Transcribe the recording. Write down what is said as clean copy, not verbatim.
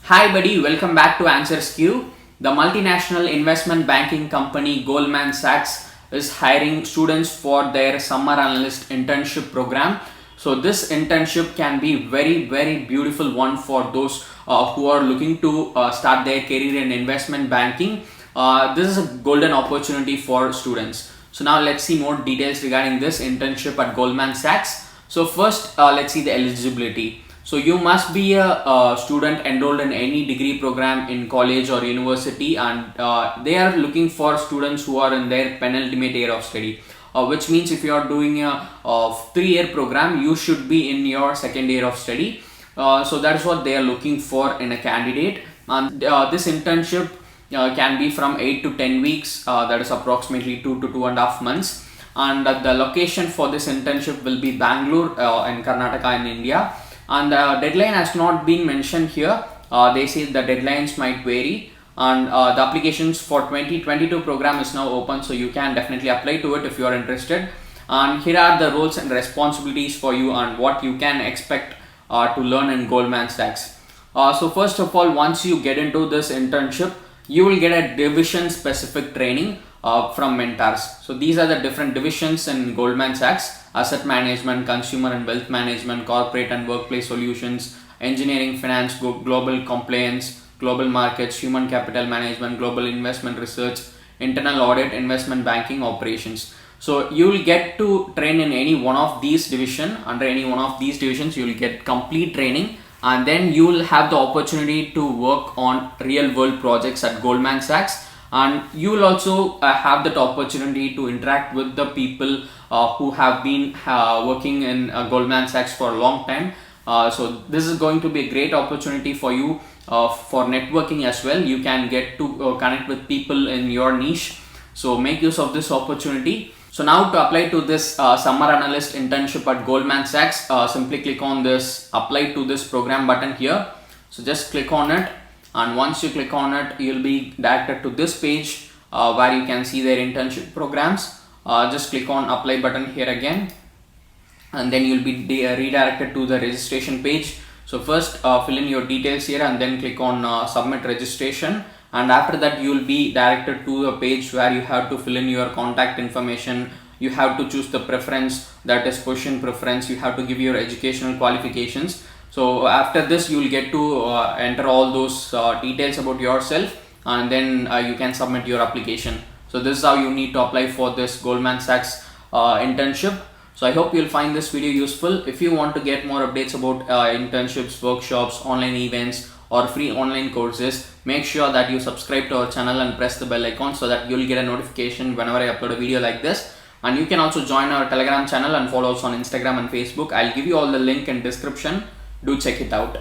Hi buddy, welcome back to answersQ. The multinational investment banking company Goldman Sachs is hiring students for their Summer Analyst Internship Program. So this internship can be very beautiful one for those who are looking to start their career in investment banking. This is a golden opportunity for students. So now let's see more details regarding this internship at Goldman Sachs. So first let's see the eligibility. So you must be a student enrolled in any degree program in college or university, and they are looking for students who are in their penultimate year of study, which means if you are doing a 3-year program, you should be in your second year of study. So that's what they are looking for in a candidate. And this internship can be from 8 to 10 weeks, that is approximately 2 to 2.5 months. And the location for this internship will be Bangalore in Karnataka in India. And the deadline has not been mentioned here. They say the deadlines might vary, and the applications for 2022 program is now open, so you can definitely apply to it if you are interested. And here are the roles and responsibilities for you and what you can expect to learn in Goldman Sachs. So first of all, once you get into this internship, you will get a division specific training from mentors. So these are the different divisions in Goldman Sachs: asset management, consumer and wealth management, corporate and workplace solutions, engineering, finance, global compliance, global markets, human capital management, global investment research, internal audit, investment banking, operations. So you will get to train in any one of these division. Under any one of these divisions, you will get complete training, and then you will have the opportunity to work on real world projects at Goldman Sachs. And you will also have that opportunity to interact with the people who have been working in Goldman Sachs for a long time. So this is going to be a great opportunity for you for networking as well. You can get to connect with people in your niche. So make use of this opportunity. So now to apply to this Summer Analyst Internship at Goldman Sachs, simply click on this Apply to this program button here. So just click on it. And once you click on it, you'll be directed to this page where you can see their internship programs. Just click on apply button here again, and then you'll be redirected to the registration page. So first fill in your details here and then click on submit registration, and after that you'll be directed to a page where you have to fill in your contact information. You have to choose the preference, that is position preference. You have to give your educational qualifications. So after this, you will get to enter all those details about yourself, and then you can submit your application. So this is how you need to apply for this Goldman Sachs internship. So I hope you'll find this video useful. If you want to get more updates about internships, workshops, online events, or free online courses, make sure that you subscribe to our channel and press the bell icon so that you'll get a notification whenever I upload a video like this. And you can also join our Telegram channel and follow us on Instagram and Facebook. I'll give you all the link in description. Do check it out.